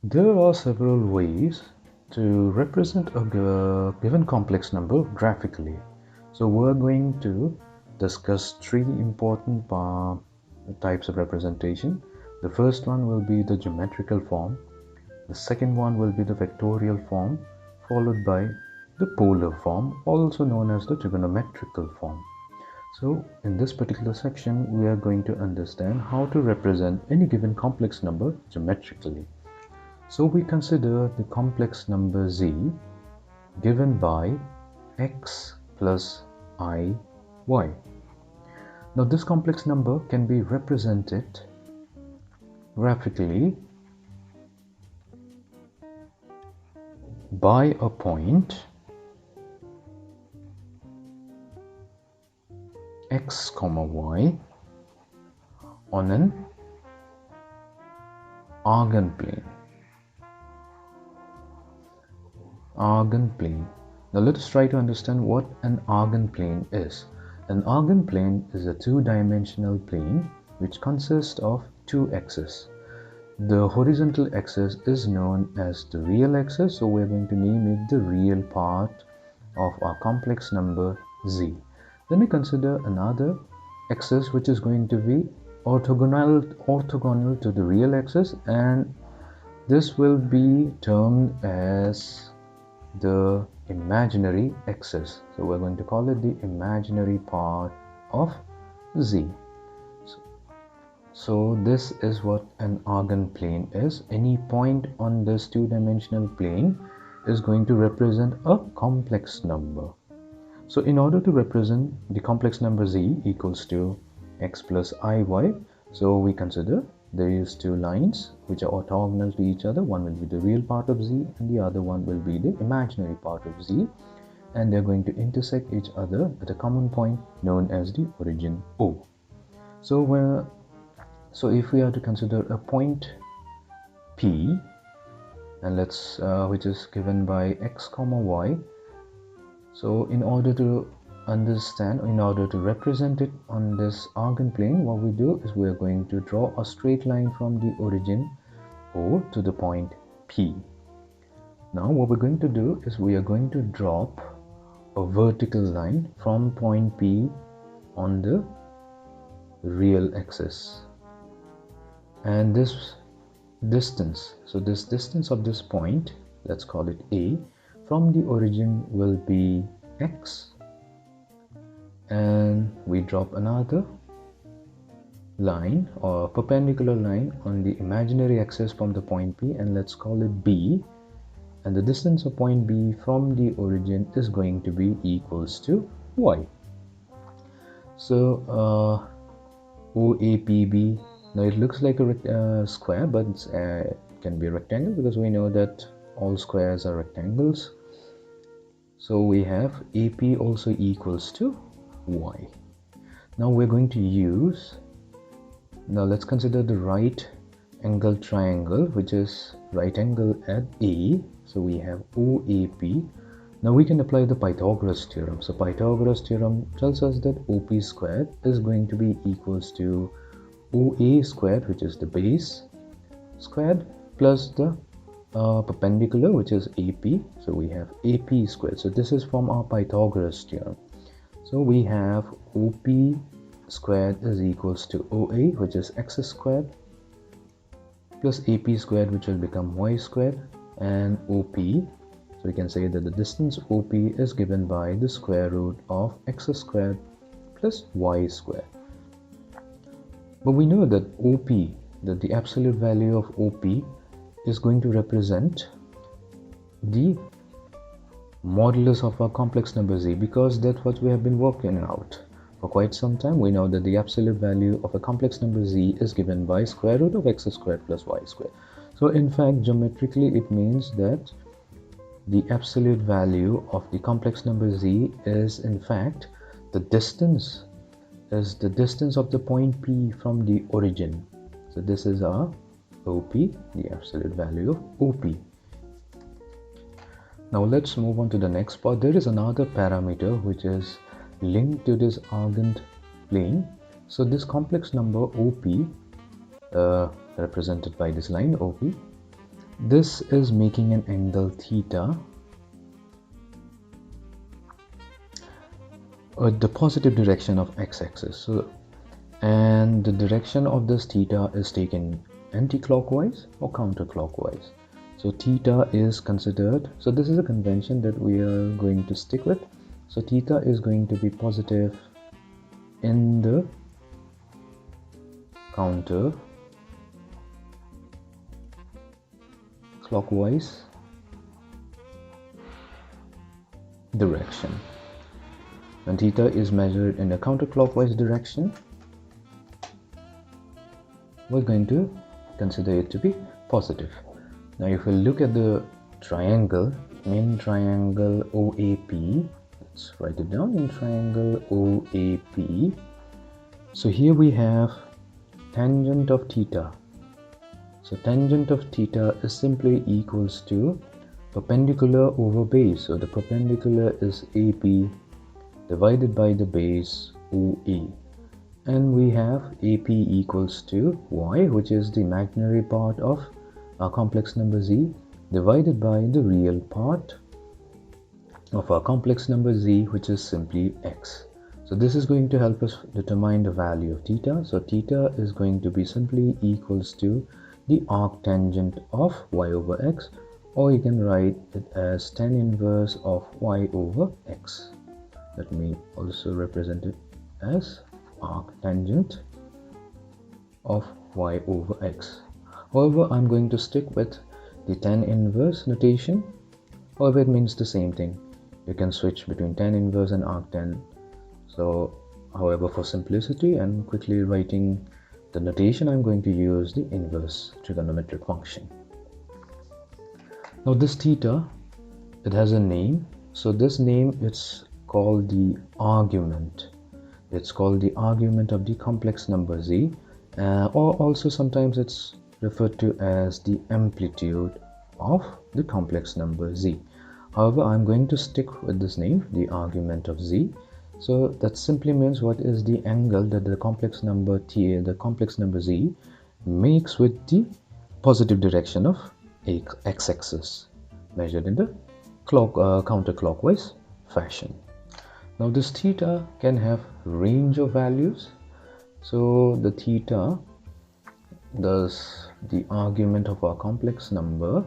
There are several ways to represent a given complex number graphically. So we're going to discuss three important types of representation. The first one will be the geometrical form. The second one will be the vectorial form, followed by the polar form, also known as the trigonometrical form. So in this particular section, we are going to understand how to represent any given complex number geometrically. So we consider the complex number z given by x plus I, y. Now this complex number can be represented graphically by a point x, y on an Argon plane. Argon plane. Now let us try to understand what an Argon plane is. An Argon plane is a two-dimensional plane which consists of two axes. The horizontal axis is known as the real axis, so we're going to name it the real part of our complex number z. Then we consider another axis which is going to be orthogonal to the real axis, and this will be termed as the imaginary axis. So we're going to call it the imaginary part of z. So this is what an Argon plane is. Any point on this two-dimensional plane is going to represent a complex number. So in order to represent the complex number z equals to x plus iy, so we consider there is two lines which are orthogonal to each other. One will be the real part of z and the other one will be the imaginary part of z, and they're going to intersect each other at a common point known as the origin O. So if we are to consider a point P, and which is given by x, y, so in order to represent it on this Argon plane, what we do is we are going to draw a straight line from the origin O to the point P. Now what we're going to do is we are going to drop a vertical line from point P on the real axis, and this distance, so this distance of this point, let's call it A, from the origin will be x, and we drop another line or perpendicular line on the imaginary axis from the point P, and let's call it B, and the distance of point B from the origin is going to be equals to y. So OAPB, now it looks like a square, but it can be a rectangle because we know that all squares are rectangles. So we have AP also equals to y. Now we're going to use, now let's consider the right angle triangle, which is right angle at A. So we have OAP. Now we can apply the Pythagoras theorem. So Pythagoras theorem tells us that OP squared is going to be equals to OA squared, which is the base squared, plus the perpendicular, which is AP. So we have AP squared. So this is from our Pythagoras theorem. So we have OP squared is equals to OA, which is x squared, plus AP squared, which will become y squared, and OP. So we can say that the distance OP is given by the square root of x squared plus y squared. But we know that OP, that the absolute value of OP is going to represent the modulus of our complex number z, because that's what we have been working out for quite some time. We know that the absolute value of a complex number z is given by square root of x squared plus y squared. So in fact, geometrically, it means that the absolute value of the complex number z is in fact the distance of the point P from the origin. So this is our OP, the absolute value of OP. Now let's move on to the next part. There is another parameter which is linked to this Argon plane. So this complex number OP, represented by this line OP, this is making an angle theta at the positive direction of x-axis. So, and the direction of this theta is taken anti-clockwise or counterclockwise. So theta is considered, so this is a convention that we are going to stick with. So theta is going to be positive in the counter clockwise direction. When theta is measured in a counterclockwise direction, we're going to consider it to be positive. Now if we look at the triangle, main triangle OAP, let's write it down in triangle OAP. So here we have tangent of theta. So tangent of theta is simply equals to perpendicular over base. So the perpendicular is AP divided by the base OA. And we have AP equals to y, which is the imaginary part of our complex number z, divided by the real part of our complex number z, which is simply x. So this is going to help us determine the value of theta. So theta is going to be simply equals to the arctangent of y over x, or you can write it as tan inverse of y over x. Let me also represent it as arctangent of y over x. However, I'm going to stick with the tan inverse notation. However, it means the same thing. You can switch between tan inverse and arctan. So, however, for simplicity and quickly writing the notation, I'm going to use the inverse trigonometric function. Now this theta, it has a name. So this name, it's called the argument. It's called the argument of the complex number z, or also sometimes it's referred to as the amplitude of the complex number z. However, I'm going to stick with this name, the argument of z. So that simply means what is the angle that the complex number z makes with the positive direction of x-axis, measured in the counterclockwise fashion. Now this theta can have range of values. So the theta, thus the argument of our complex number,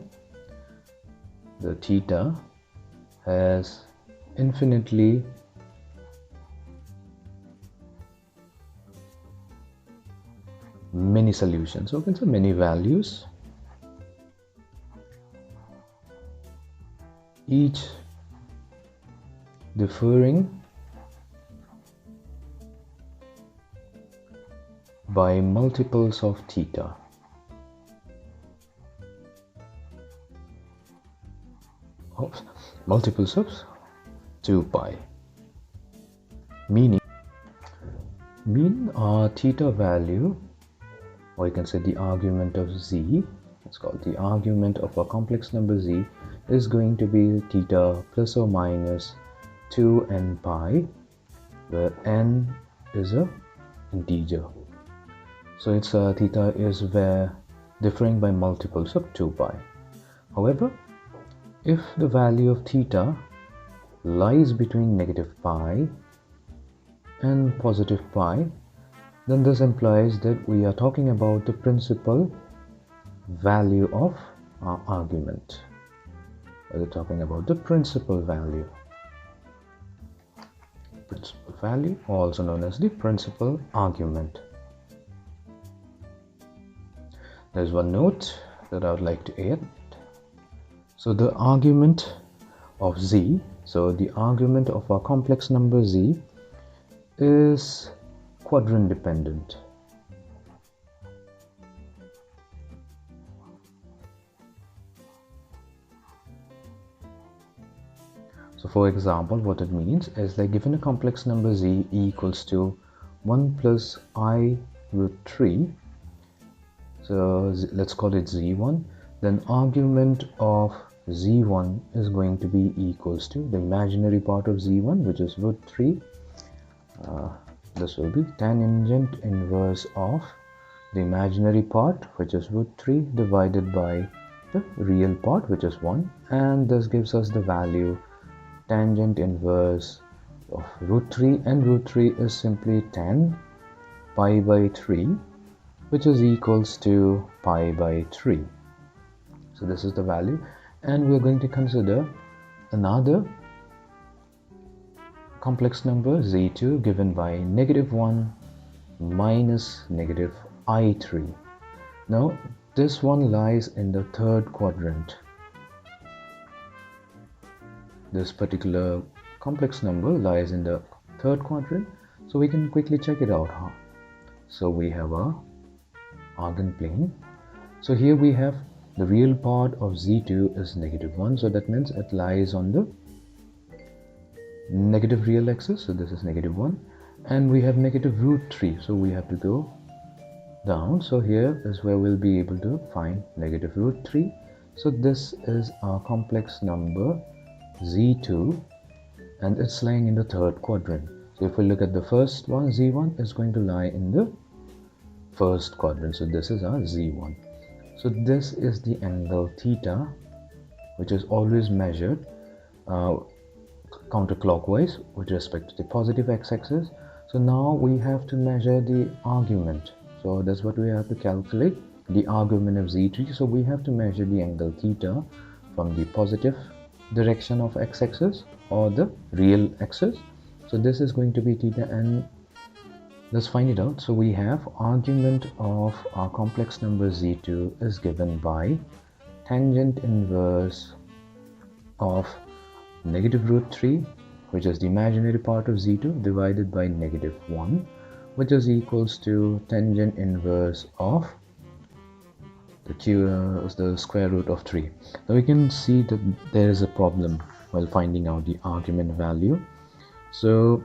the theta has infinitely many solutions. So we can say many values, each differing by multiples of theta. Multiples of 2 pi, meaning our theta value, or you can say the argument of z, it's called the argument of a complex number z, is going to be theta plus or minus 2n pi, where n is a integer. So its theta is where differing by multiples of 2 pi. However, if the value of theta lies between negative pi and positive pi, then this implies that we are talking about the principal value of our argument. We're talking about the principal value. Principal value, also known as the principal argument. There's one note that I would like to add. So the argument of z, so the argument of our complex number z is quadrant dependent. So for example, what it means is that given a complex number z equals to 1 plus I root 3, so let's call it z1, then argument of z1 is going to be equals to the imaginary part of z1, which is root 3. This will be tangent inverse of the imaginary part, which is root 3, divided by the real part, which is 1, and this gives us the value tangent inverse of root 3, and root 3 is simply 10 pi by 3, which is equals to pi by 3. So this is the value, and we're going to consider another complex number z2 given by -1 minus -i3. Now this one lies in the third quadrant. This particular complex number lies in the third quadrant, so we can quickly check it out. So we have a Argon plane. So here we have the real part of z2 is -1, so that means it lies on the negative real axis, so this is -1, and we have -√3, so we have to go down. So here is where we'll be able to find -√3. So this is our complex number z2, and it's lying in the third quadrant. So if we look at the first one, z1 is going to lie in the first quadrant, so this is our z1. So this is the angle theta, which is always measured counterclockwise with respect to the positive x-axis. So now we have to measure the argument, so that's what we have to calculate, the argument of z3. So we have to measure the angle theta from the positive direction of x-axis or the real axis. So this is going to be theta, and let's find it out. So we have argument of our complex number z2 is given by tangent inverse of -√3, which is the imaginary part of z2, divided by -1, which is equals to tangent inverse of the square root of 3. Now we can see that there is a problem while finding out the argument value. So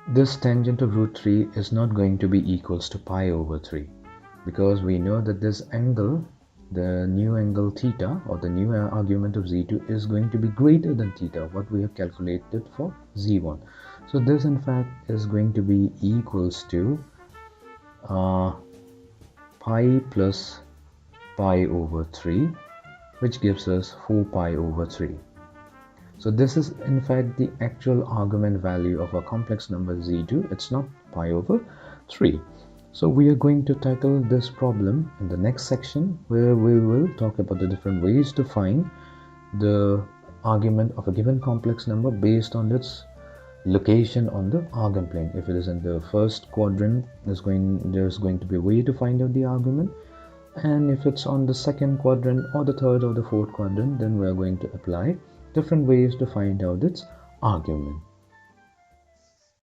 this tangent of √3 is not going to be equals to pi over 3, because we know that this angle, the new angle theta, or the new argument of z2, is going to be greater than theta, what we have calculated for z1. So this in fact is going to be equals to pi plus pi over 3, which gives us 4 pi over 3. So this is in fact the actual argument value of a complex number z2. It's not pi over 3. So we are going to tackle this problem in the next section, where we will talk about the different ways to find the argument of a given complex number based on its location on the Argon plane. If it is in the first quadrant, there's going to be a way to find out the argument, and if it's on the second quadrant or the third or the fourth quadrant, then we are going to apply different ways to find out its argument.